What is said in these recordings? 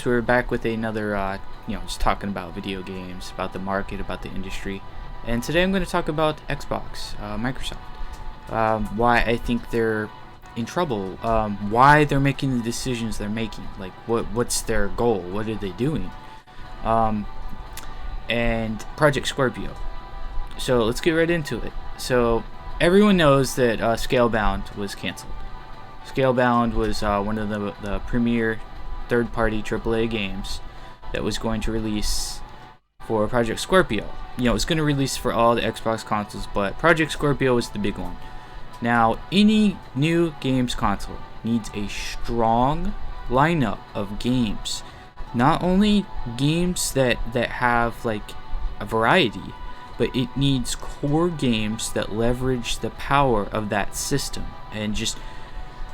We're back with another, just talking about video games, about the market, about the industry. And today I'm going to talk about Xbox, Microsoft. Why I think they're in trouble, why they're making the decisions they're making. Like, what's their goal? What are they doing? And Project Scorpio. So let's get right into it. So everyone knows that Scalebound was canceled. Scalebound was one of the premier third-party AAA games that was going to release for Project Scorpio. You know, it's going to release for all the Xbox consoles, but Project Scorpio was the big one. Now, any new games console needs a strong lineup of games. Not only games that have like a variety, but it needs core games that leverage the power of that system and just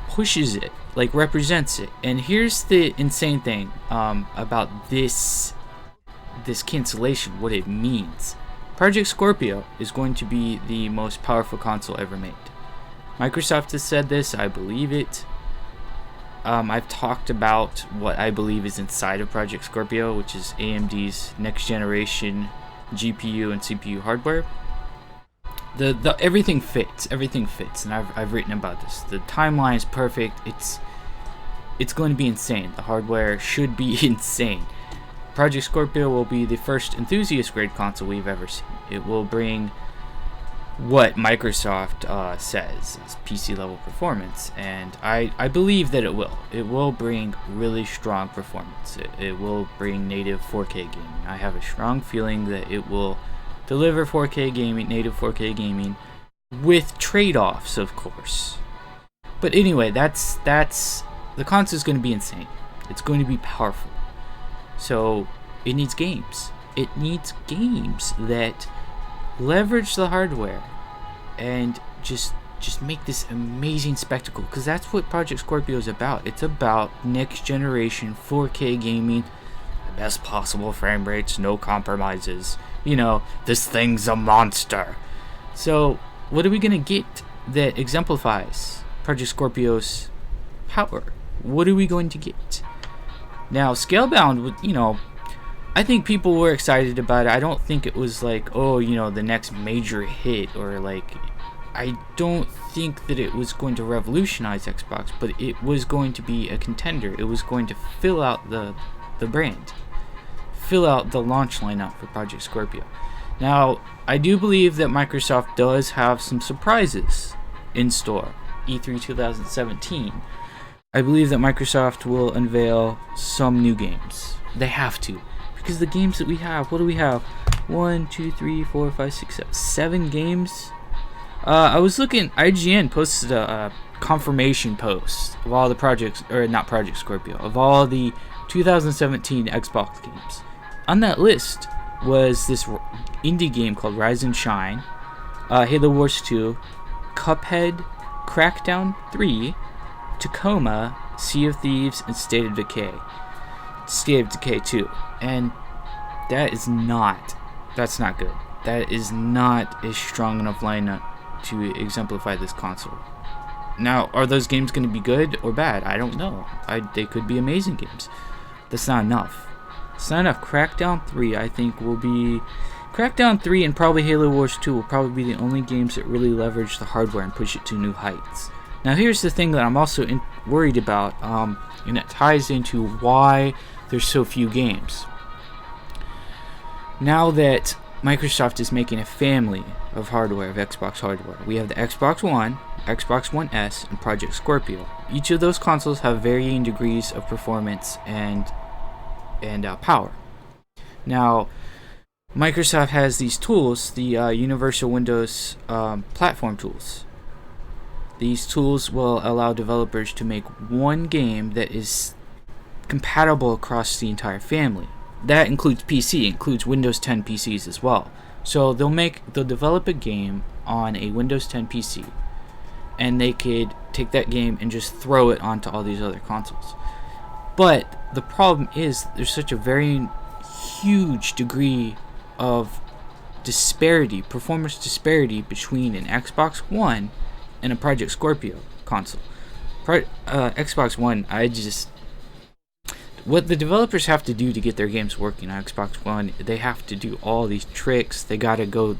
pushes it, like represents it. And here's the insane thing about this cancellation, what it means. Project Scorpio is going to be the most powerful console ever made. Microsoft has said this, I believe it. I've talked about what I believe is inside of Project Scorpio, which is AMD's next generation GPU and CPU hardware. The everything fits, and I've written about this. The timeline is perfect. It's going to be insane. The hardware should be insane. Project Scorpio will be the first enthusiast grade console we've ever seen. It will bring what Microsoft says is PC level performance, and I believe that it will. It will bring really strong performance. It will bring native 4K gaming. I have a strong feeling that it will deliver 4K gaming, native 4K gaming, with trade-offs, of course. But anyway, that's the console is going to be insane. It's going to be powerful. So it needs games. It needs games that leverage the hardware and just make this amazing spectacle, because that's what Project Scorpio is about. It's about next generation 4K gaming, the best possible frame rates, no compromises. You know, this thing's a monster. So what are we gonna get that exemplifies Project Scorpio's power? What are we going to get? Now, Scalebound, I think people were excited about it. I don't think it was like, the next major hit, or like, I don't think that it was going to revolutionize Xbox, but it was going to be a contender. It was going to fill out the brand, fill out the launch lineup for Project Scorpio. Now, I do believe that Microsoft does have some surprises in store. E3 2017. I believe that Microsoft will unveil some new games. They have to. Because the games that we have, what do we have? 1, 2, 3, 4, 5, 6, 7 games? I was looking, IGN posted a confirmation post of all the projects, or not Project Scorpio, of all the 2017 Xbox games. On that list was this indie game called Rise and Shine, Halo Wars 2, Cuphead, Crackdown 3, Tacoma, Sea of Thieves, and State of Decay 2. And that's not good. That is not a strong enough lineup to exemplify this console. Now, are those games going to be good or bad? I don't know. They could be amazing games. That's not enough. It's not enough. Crackdown 3, I think, will be... Crackdown 3 and probably Halo Wars 2 will probably be the only games that really leverage the hardware and push it to new heights. Now, here's the thing that I'm also worried about, and it ties into why there's so few games. Now that Microsoft is making a family of hardware, of Xbox hardware, we have the Xbox One, Xbox One S, and Project Scorpio. Each of those consoles have varying degrees of performance and power. Now, Microsoft has these tools, the Universal Windows platform tools. These tools will allow developers to make one game that is compatible across the entire family. That includes PC, includes Windows 10 PCs as well. So they'll develop a game on a Windows 10 PC, and they could take that game and just throw it onto all these other consoles. But the problem is there's such a very huge degree of performance disparity between an Xbox One and a Project Scorpio console. Xbox One, what the developers have to do to get their games working on Xbox One, they have to do all these tricks. They gotta go,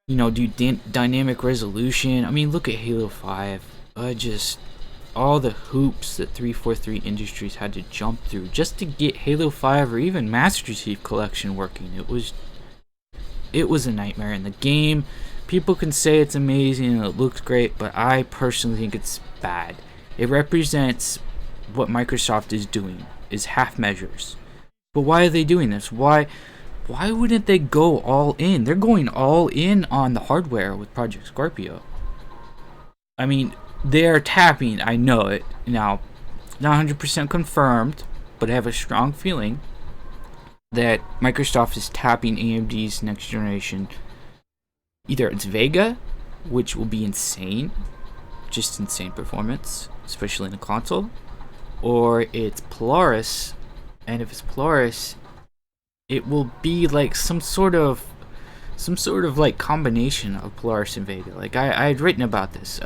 do dynamic resolution. I mean, look at Halo 5. Just all the hoops that 343 Industries had to jump through just to get Halo 5 or even Master Chief Collection working. It was a nightmare. In the game, people can say it's amazing and it looks great, but I personally think it's bad. It represents what Microsoft is doing, is half measures. But why are they doing this? Why wouldn't they go all in? They're going all in on the hardware with Project Scorpio. I mean, they're tapping, I know it. Now, not 100% confirmed, but I have a strong feeling that Microsoft is tapping AMD's next generation. Either it's Vega, which will be insane, just insane performance, especially in a console, or it's Polaris, and if it's Polaris, it will be like some sort of like combination of Polaris and Vega. Like I had written about this.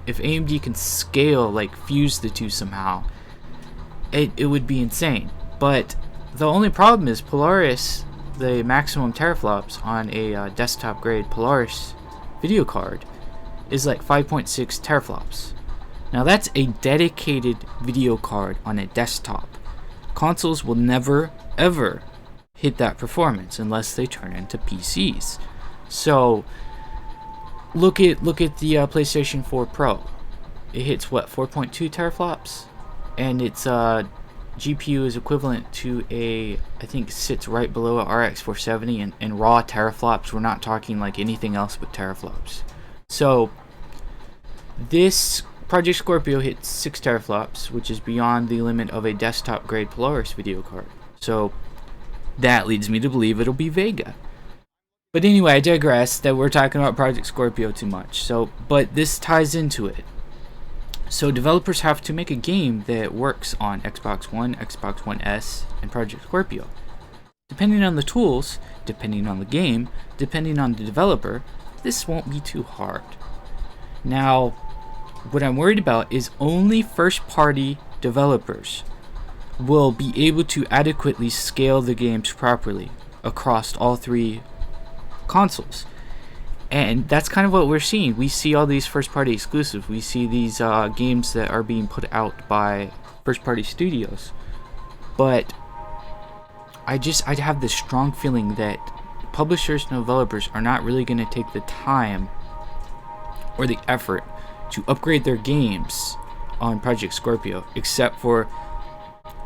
If AMD can scale, like fuse the two somehow, it would be insane. But the only problem is Polaris, the maximum teraflops on a desktop grade Polaris video card is like 5.6 teraflops. Now that's a dedicated video card on a desktop. Consoles will never ever hit that performance unless they turn into PCs. So look at the PlayStation 4 Pro. It hits what, 4.2 teraflops, and its GPU is equivalent to I think sits right below a RX 470, and raw teraflops. We're not talking like anything else but teraflops. So this Project Scorpio hits 6 teraflops, which is beyond the limit of a desktop grade Polaris video card. So that leads me to believe it'll be Vega. But anyway, I digress, that we're talking about Project Scorpio too much. But this ties into it. So developers have to make a game that works on Xbox One, Xbox One S, and Project Scorpio. Depending on the tools, depending on the game, depending on the developer, this won't be too hard. Now, what I'm worried about is only first-party developers will be able to adequately scale the games properly across all 3 consoles. And that's kind of what we're seeing. We see all these first-party exclusives. We see these games that are being put out by first-party studios. But I have this strong feeling that publishers and developers are not really going to take the time or the effort to upgrade their games on Project Scorpio, except for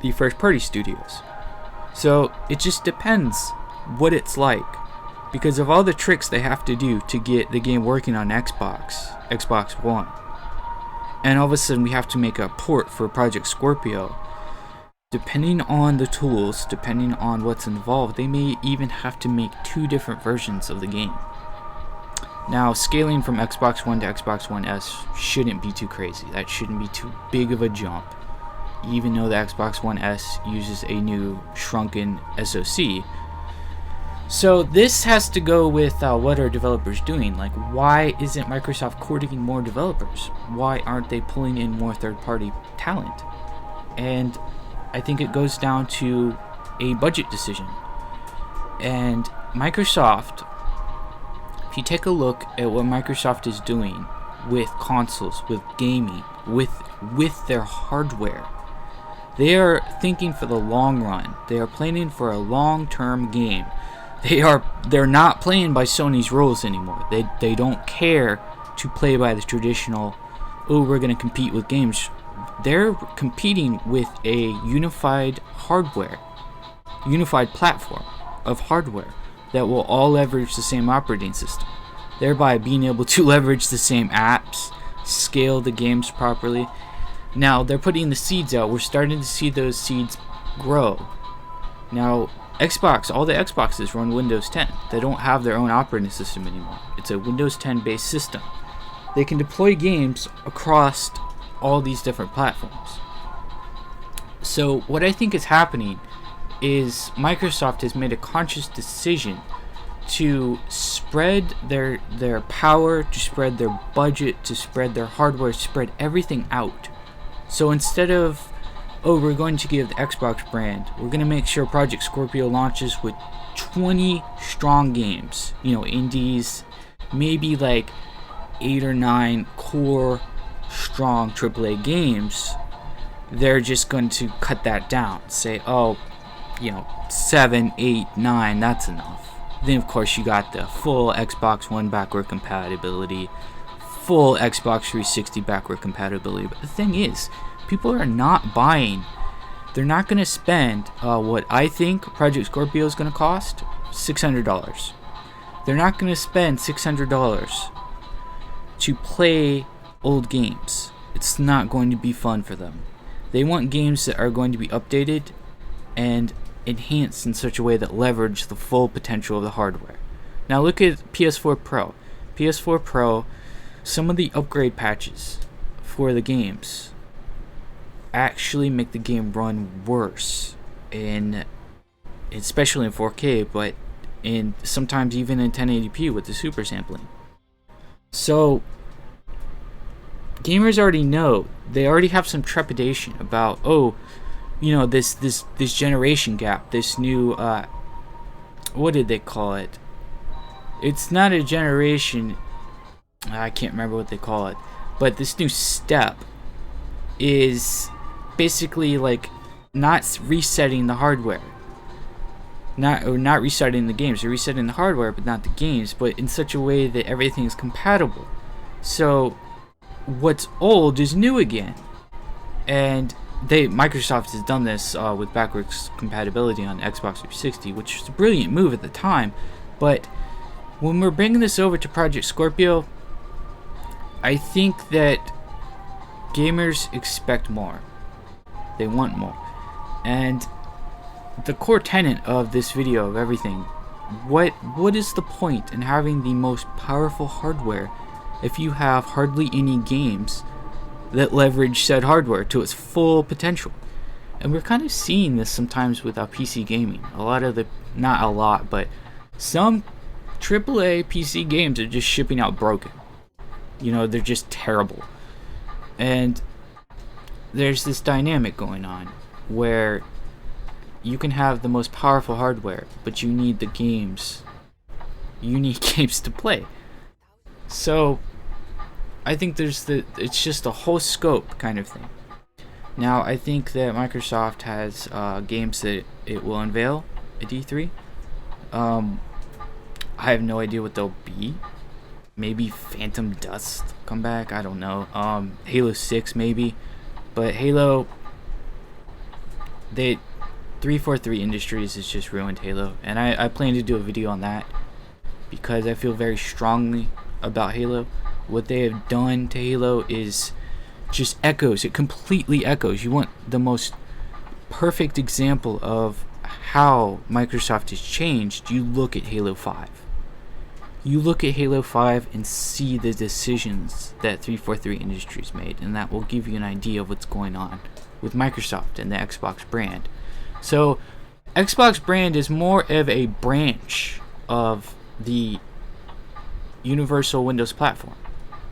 the first-party studios. So it just depends what it's like, because of all the tricks they have to do to get the game working on Xbox One. And all of a sudden we have to make a port for Project Scorpio. Depending on the tools, depending on what's involved, they may even have to make 2 different versions of the game. Now, scaling from Xbox One to Xbox One S shouldn't be too crazy. That shouldn't be too big of a jump, even though the Xbox One S uses a new shrunken SoC. So this has to go with what are developers doing? Like, why isn't Microsoft courting more developers? Why aren't they pulling in more third-party talent? And I think it goes down to a budget decision. And Microsoft, if you take a look at what Microsoft is doing with consoles, with gaming, with their hardware, they are thinking for the long run. They are planning for a long-term game. They're not playing by Sony's rules anymore. They don't care to play by the traditional, we're going to compete with games. They're competing with a unified platform of hardware that will all leverage the same operating system, thereby being able to leverage the same apps, scale the games properly. Now, they're putting the seeds out. We're starting to see those seeds grow. Now, all the Xboxes run Windows 10. They don't have their own operating system anymore. It's a Windows 10 based system. They can deploy games across all these different platforms. So what I think is happening is Microsoft has made a conscious decision to spread their power, to spread their budget, to spread their hardware, spread everything out. So instead of oh, we're going to give the Xbox brand, we're going to make sure Project Scorpio launches with 20 strong games, indies, maybe like 8 or 9 core strong AAA games. They're just going to cut that down, say, oh, 7, 8, 9, that's enough. Then of course you got the full Xbox One backward compatibility, full Xbox 360 backward compatibility. But the thing is, people are not buying. They're not going to spend what I think Project Scorpio is going to cost, $600. They're not going to spend $600 to play old games. It's not going to be fun for them. They want games that are going to be updated and enhanced in such a way that leverage the full potential of the hardware. Now look at PS4 Pro. PS4 Pro, some of the upgrade patches for the games actually make the game run worse, especially in 4K, but sometimes even in 1080p with the super sampling. So gamers already know, they already have some trepidation about, this generation gap, this new what did they call it? It's not a generation, I can't remember what they call it, but this new step is basically like not resetting the hardware. Not resetting the games. They're resetting the hardware but not the games, but in such a way that everything is compatible. So what's old is new again. And Microsoft has done this with backwards compatibility on Xbox 360, which was a brilliant move at the time. But when we're bringing this over to Project Scorpio, I think that gamers expect more. They want more. And the core tenet of this video, of everything, what is the point in having the most powerful hardware if you have hardly any games that leverage said hardware to its full potential? And we're kind of seeing this sometimes with PC gaming. Not a lot, but some AAA PC games are just shipping out broken. They're just terrible. And there's this dynamic going on where you can have the most powerful hardware, but you need the games. You need games to play. So I think it's just a whole scope kind of thing. Now I think that Microsoft has games that it will unveil at E3. I have no idea what they'll be. Maybe Phantom Dust come back, I don't know. Halo 6 maybe. But Halo, 343 Industries has just ruined Halo, and I plan to do a video on that because I feel very strongly about Halo. What they have done to Halo is just echoes. It completely echoes. You want the most perfect example of how Microsoft has changed, you look at Halo 5. You look at Halo 5 and see the decisions that 343 Industries made, and that will give you an idea of what's going on with Microsoft and the Xbox brand. So, Xbox brand is more of a branch of the Universal Windows platform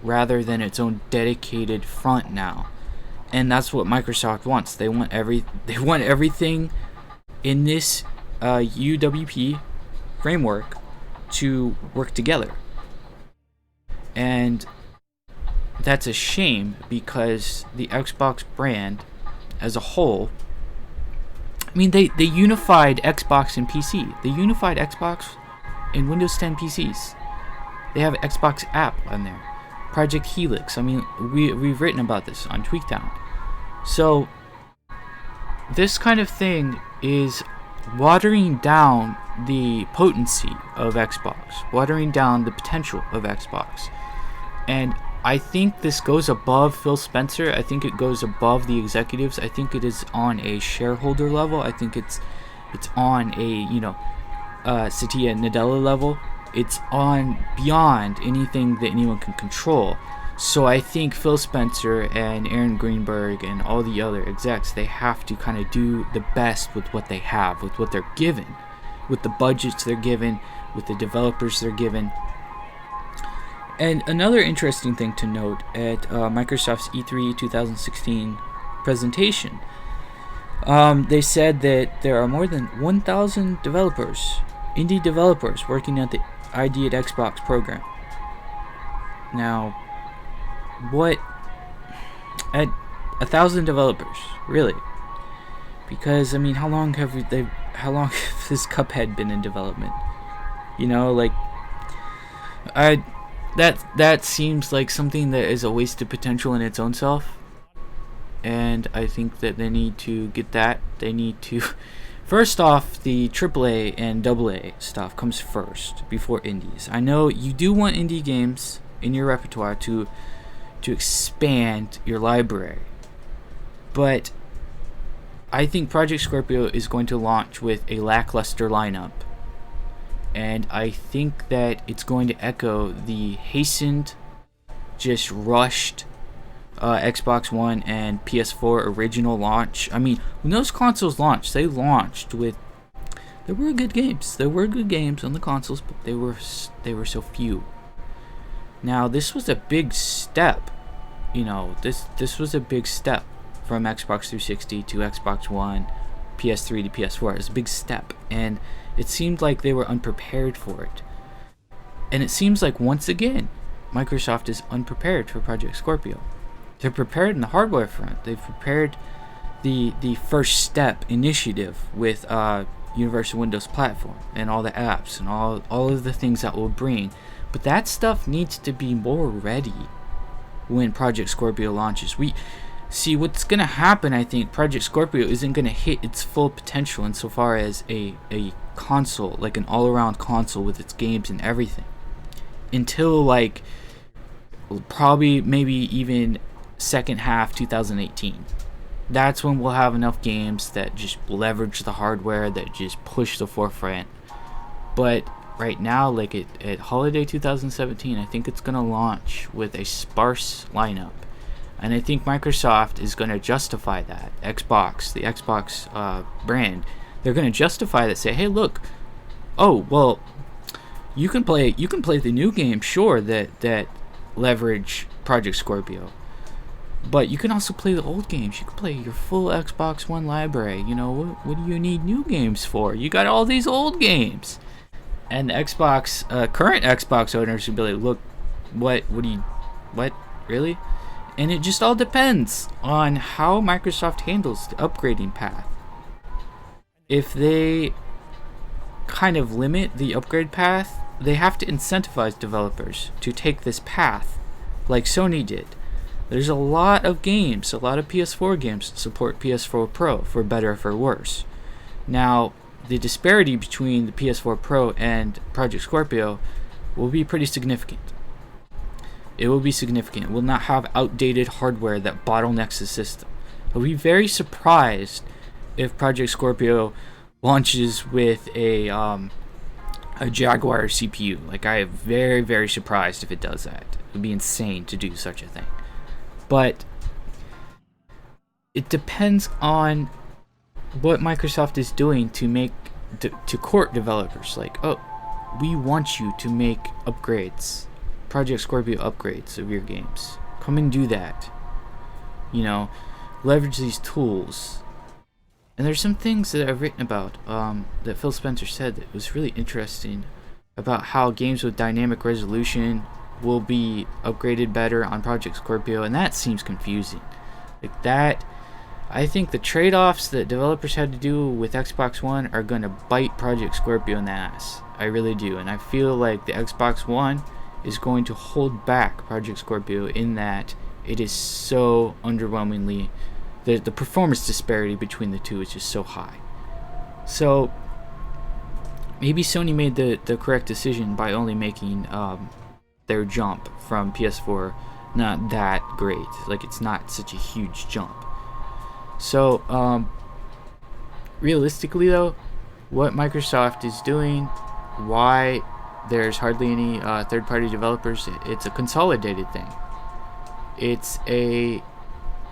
rather than its own dedicated front now. And that's what Microsoft wants. They want everything in this UWP framework to work together. And that's a shame because the Xbox brand as a whole, they unified Xbox and PC. They unified Xbox and Windows 10 PCs. They have an Xbox app on there. Project Helix. We've written about this on Tweaktown. So this kind of thing is watering down the potency of Xbox, watering down the potential of Xbox. And I think this goes above Phil Spencer. I think it goes above the executives. I think it is on a shareholder level. I think it's on a Satya Nadella level. It's on beyond anything that anyone can control. So I think Phil Spencer and Aaron Greenberg and all the other execs, they have to kind of do the best with what they have, with what they're given, with the budgets they're given, with the developers they're given. And another interesting thing to note at Microsoft's E3 2016 presentation They said that there are more than 1,000 developers, indie developers, working at the ID at Xbox program. Now, what? At 1,000 developers, really? Because I mean, how long have this Cuphead been in development? You know, like, that seems like something that is a wasted potential in its own self. And I think that they need to get that. They need to, first off, the AAA and AA stuff comes first before indies. I know you do want indie games in your repertoire to expand your library, but I think Project Scorpio is going to launch with a lackluster lineup, and I think that it's going to echo the hastened, just rushed Xbox One and PS4 original launch. I mean, when those consoles launched, they launched with, there were good games. There were good games on the consoles, but they were so few. Now, this was a big step. You know, this was a big step from Xbox 360 to Xbox One, PS3 to PS4. It was a big step, and it seemed like they were unprepared for it. And it seems like, once again, Microsoft is unprepared for Project Scorpio. They're prepared in the hardware front. They've prepared the first step initiative with Universal Windows Platform and all the apps and all of the things that will bring. But that stuff needs to be more ready when Project Scorpio launches. We see what's going to happen. I think Project Scorpio isn't going to hit its full potential insofar as a console, like an all-around console with its games and everything, until like probably maybe even second half 2018. That's when we'll have enough games that just leverage the hardware, that just push the forefront. But right now, like at holiday 2017, I think it's going to launch with a sparse lineup. And I think Microsoft is going to justify that. The Xbox brand, they're going to justify that, say, hey, look, oh, well, you can play the new game, sure, that leverage Project Scorpio. But you can also play the old games. You can play your full Xbox One library. You know, what do you need new games for? You got all these old games. And the current Xbox owners would be like, look, what, really? And it just all depends on how Microsoft handles the upgrading path. If they kind of limit the upgrade path, they have to incentivize developers to take this path, like Sony did. There's a lot of games, a lot of PS4 games support PS4 Pro, for better or for worse. Now, the disparity between the PS4 Pro and Project Scorpio will be pretty significant. It will be significant. It will not have outdated hardware that bottlenecks the system. I'll be very surprised if Project Scorpio launches with a Jaguar CPU. Like, I am very, very surprised if it does that. It would be insane to do such a thing. But it depends on what Microsoft is doing to court developers. Like, oh, we want you to make upgrades, Project Scorpio upgrades of your games. Come and do that. You know, leverage these tools. And there's some things that I've written about that Phil Spencer said that was really interesting about how games with dynamic resolution will be upgraded better on Project Scorpio, and that seems confusing. Like that, I think the trade-offs that developers had to do with Xbox One are going to bite Project Scorpio in the ass. I really do, and I feel like the Xbox One is going to hold back Project Scorpio in that it is so underwhelmingly, the performance disparity between the two is just so high. So maybe Sony made the correct decision by only making their jump from PS4 not that great. Like, it's not such a huge jump. So realistically though, what Microsoft is doing, why there's hardly any third-party developers, it's a consolidated thing.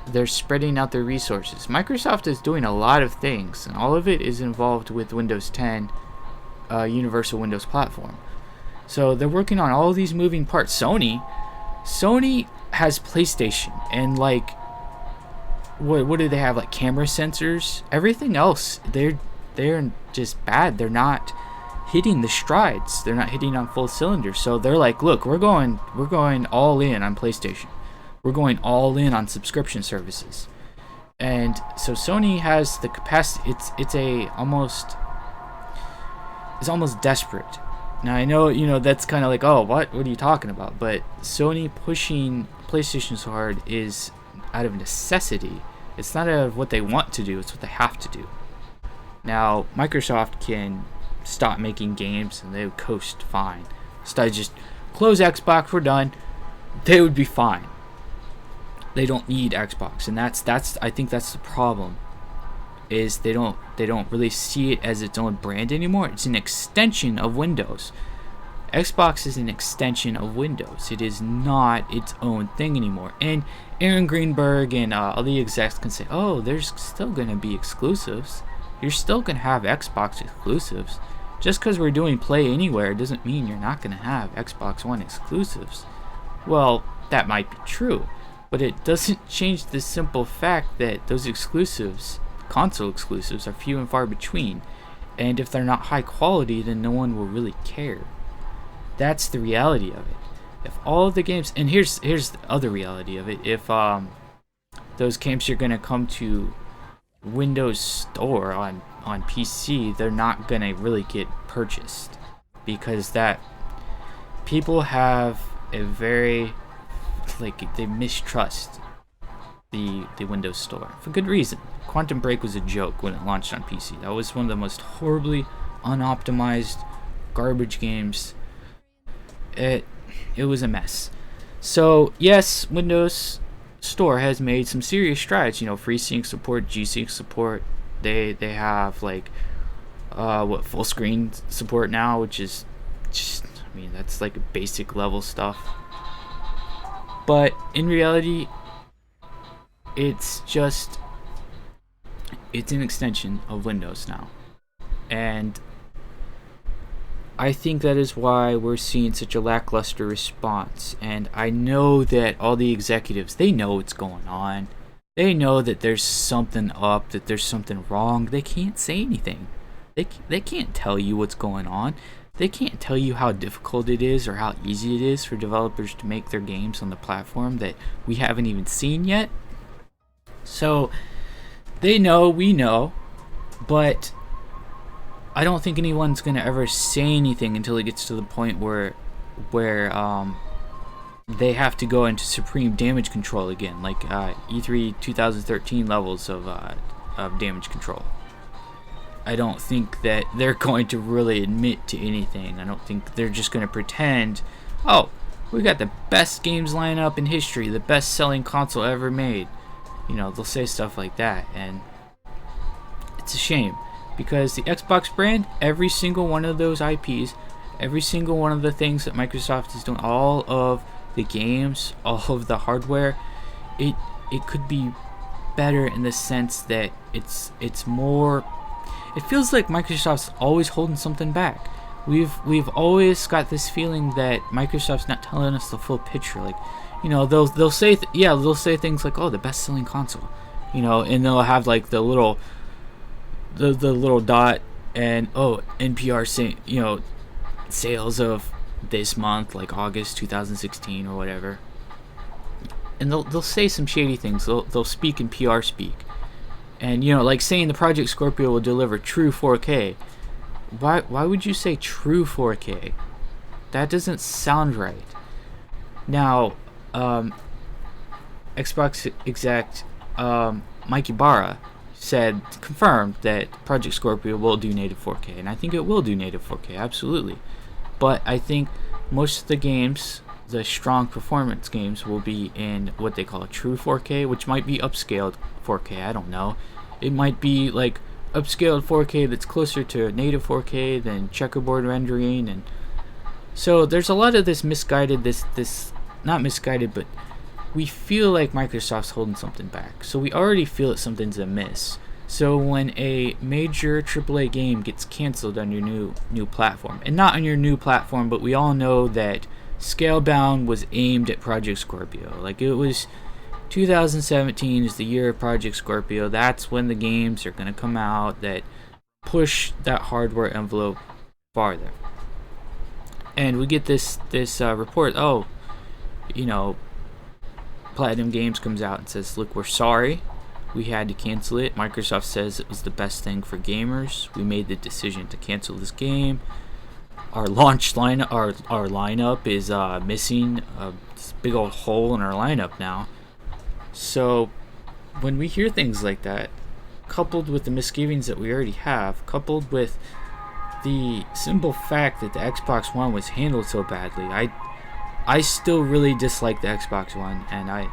They're spreading out their resources. Microsoft is doing a lot of things, and all of it is involved with Windows 10 Universal Windows Platform. So they're working on all these moving parts. Sony has PlayStation, and like what do they have, like camera sensors? Everything else, they're just bad. They're not hitting the strides. They're not hitting on full cylinders. So they're like, look, we're going all in on PlayStation. We're going all in on subscription services. And so Sony has the capacity. It's almost desperate. Now I know, that's kind of like, oh, what are you talking about? But Sony pushing PlayStation so hard is out of necessity. It's not out of what they want to do, it's what they have to do. Now Microsoft can stop making games and they would coast fine. So just close Xbox, we're done. They would be fine. They don't need Xbox, and that's I think that's the problem. Is they don't really see it as its own brand anymore. It's an extension of Windows. Xbox is an extension of Windows. It is not its own thing anymore. And Aaron Greenberg and all the execs can say, oh, there's still going to be exclusives. You're still going to have Xbox exclusives. Just because we're doing Play Anywhere doesn't mean you're not going to have Xbox One exclusives. Well, that might be true, but it doesn't change the simple fact that those exclusives, console exclusives, are few and far between, and if they're not high quality, then no one will really care. That's the reality of it. If all of the games, and here's the other reality of it, if those games are gonna come to Windows Store on PC, they're not gonna really get purchased, because that people have a very, like, they mistrust the Windows Store for good reason. Quantum Break was a joke when it launched on PC. That was one of the most horribly unoptimized garbage games. It was a mess. So yes, Windows Store has made some serious strides. FreeSync support, G-Sync support. They have like full screen support now, which is just, that's like basic level stuff. But in reality, it's an extension of Windows now. And I think that is why we're seeing such a lackluster response. And I know that all the executives, they know what's going on. They know that there's something up, that there's something wrong. They can't say anything. They can't tell you what's going on. They can't tell you how difficult it is or how easy it is for developers to make their games on the platform that we haven't even seen yet. So they know, we know, but I don't think anyone's gonna ever say anything until it gets to the point where they have to go into supreme damage control again, like E3 2013 levels of damage control. I don't think that they're going to really admit to anything. I don't think they're just going to pretend, oh, we got the best games lineup in history, the best selling console ever made. They'll say stuff like that, and it's a shame, because the Xbox brand, every single one of those IPs, every single one of the things that Microsoft is doing, all of the games, all of the hardware, it could be better in the sense that it's more. It feels like Microsoft's always holding something back. We've always got this feeling that Microsoft's not telling us the full picture. Like, they'll say they'll say things like, oh, the best-selling console, and they'll have like the little dot, and oh, NPR saying, sales of this month, like August 2016 or whatever. And they'll say some shady things. They'll speak in PR speak. And like saying the Project Scorpio will deliver true 4K. Why would you say true 4K? That doesn't sound right. Now, Xbox exec Mike Ibarra confirmed that Project Scorpio will do native 4K, and I think it will do native 4K, absolutely. But I think most of the games, the strong performance games, will be in what they call a true 4K, which might be upscaled 4K, I don't know. It might be like upscaled 4K that's closer to native 4K than checkerboard rendering, and so there's a lot of this misguided, this not misguided, but we feel like Microsoft's holding something back. So we already feel that something's amiss. So when a major AAA game gets canceled on your new platform, and not on your new platform, but we all know that Scalebound was aimed at Project Scorpio. Like, it was 2017 is the year of Project Scorpio. That's when the games are going to come out that push that hardware envelope farther. And we get this report. Oh, Platinum Games comes out and says, "Look, we're sorry. We had to cancel it. Microsoft says it was the best thing for gamers. We made the decision to cancel this game. Our launch lineup, our lineup is missing this big old hole in our lineup now." So when we hear things like that, coupled with the misgivings that we already have, coupled with the simple fact that the Xbox One was handled so badly, I still really dislike the Xbox One, and I've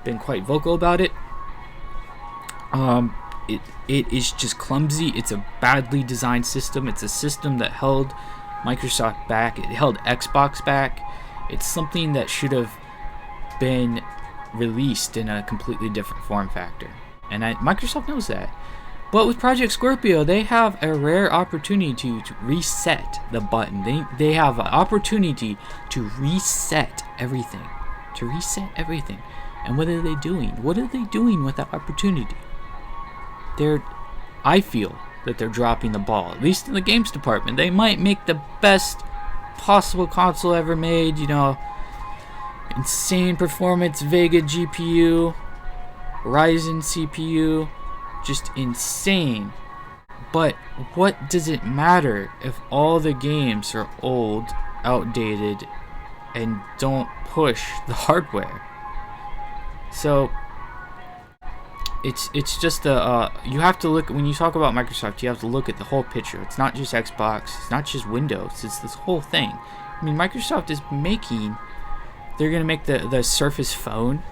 been quite vocal about it. It is just clumsy. It's a badly designed system. It's a system that held Microsoft back. It held Xbox back. It's something that should have been released in a completely different form factor, and Microsoft knows that. But with Project Scorpio, they have a rare opportunity to reset the button. They have an opportunity to reset everything. And what are they doing? What are they doing with that opportunity? I feel that they're dropping the ball, at least in the games department. They might make the best possible console ever made, insane performance Vega GPU, Ryzen CPU, just insane. But what does it matter if all the games are old, outdated, and don't push the hardware? So it's just you have to look, when you talk about Microsoft, you have to look at the whole picture. It's not just Xbox, it's not just Windows, it's this whole thing. I mean, Microsoft is they're going to make the Surface phone.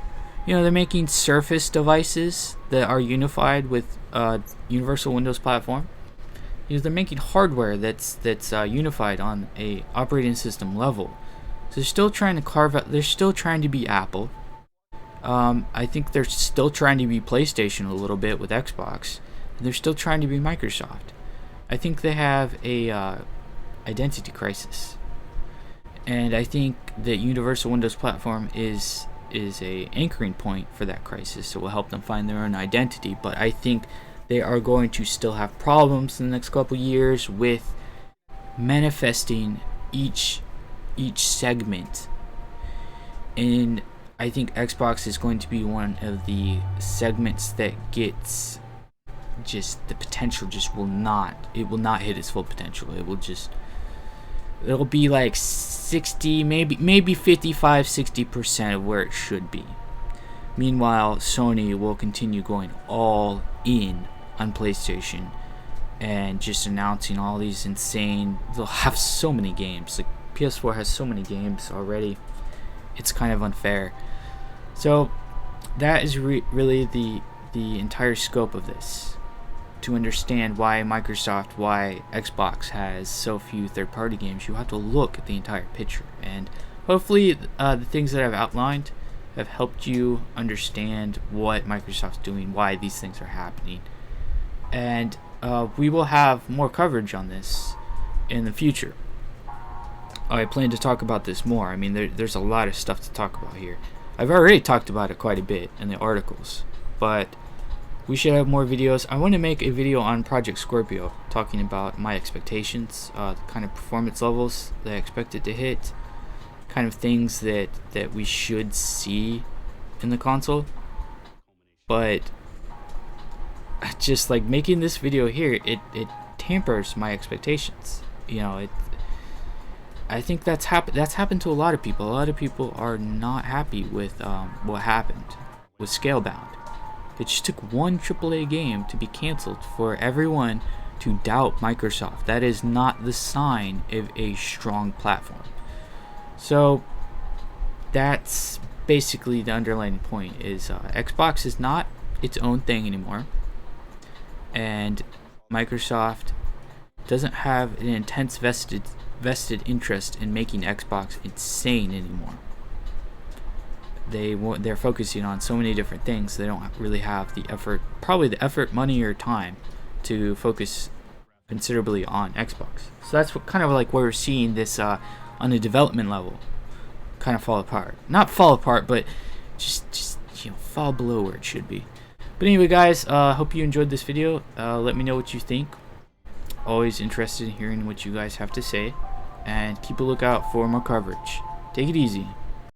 They're making Surface devices that are unified with Universal Windows platform. They're making hardware that's unified on a operating system level. So they're still trying to carve out. They're still trying to be Apple. I think they're still trying to be PlayStation a little bit with Xbox, and they're still trying to be Microsoft. I think they have a identity crisis, and I think that Universal Windows platform is a anchoring point for that crisis. It will help them find their own identity, but I think they are going to still have problems in the next couple years with manifesting each segment. And I think Xbox is going to be one of the segments that gets just the potential will not hit its full potential. It'll be like 60, maybe 55, 60% of where it should be. Meanwhile, Sony will continue going all in on PlayStation and just announcing all these insane. They'll have so many games. Like PS4 has so many games already. It's kind of unfair. So that is really the entire scope of this. To understand why Xbox has so few third-party games, you have to look at the entire picture. And hopefully the things that I've outlined have helped you understand what Microsoft's doing, why these things are happening. And we will have more coverage on this in the future. I plan to talk about this more. I mean, there's a lot of stuff to talk about here. I've already talked about it quite a bit in the articles, but we should have more videos. I want to make a video on Project Scorpio, talking about my expectations, the kind of performance levels that I expect it to hit, kind of things that we should see in the console. But just like making this video here, it tampers my expectations. I think that's happened to a lot of people. A lot of people are not happy with what happened with Scalebound. It just took one AAA game to be canceled for everyone to doubt Microsoft. That is not the sign of a strong platform. So that's basically the underlying point, is Xbox is not its own thing anymore, and Microsoft doesn't have an intense vested interest in making Xbox insane anymore. They're focusing on so many different things. They don't really have the effort, money, or time to focus considerably on Xbox. So that's what kind of like where we're seeing this on a development level kind of fall apart. Not fall apart, but just fall below where it should be. But anyway, guys, hope you enjoyed this video. Let me know what you think. Always interested in hearing what you guys have to say, and keep a lookout for more coverage. Take it easy.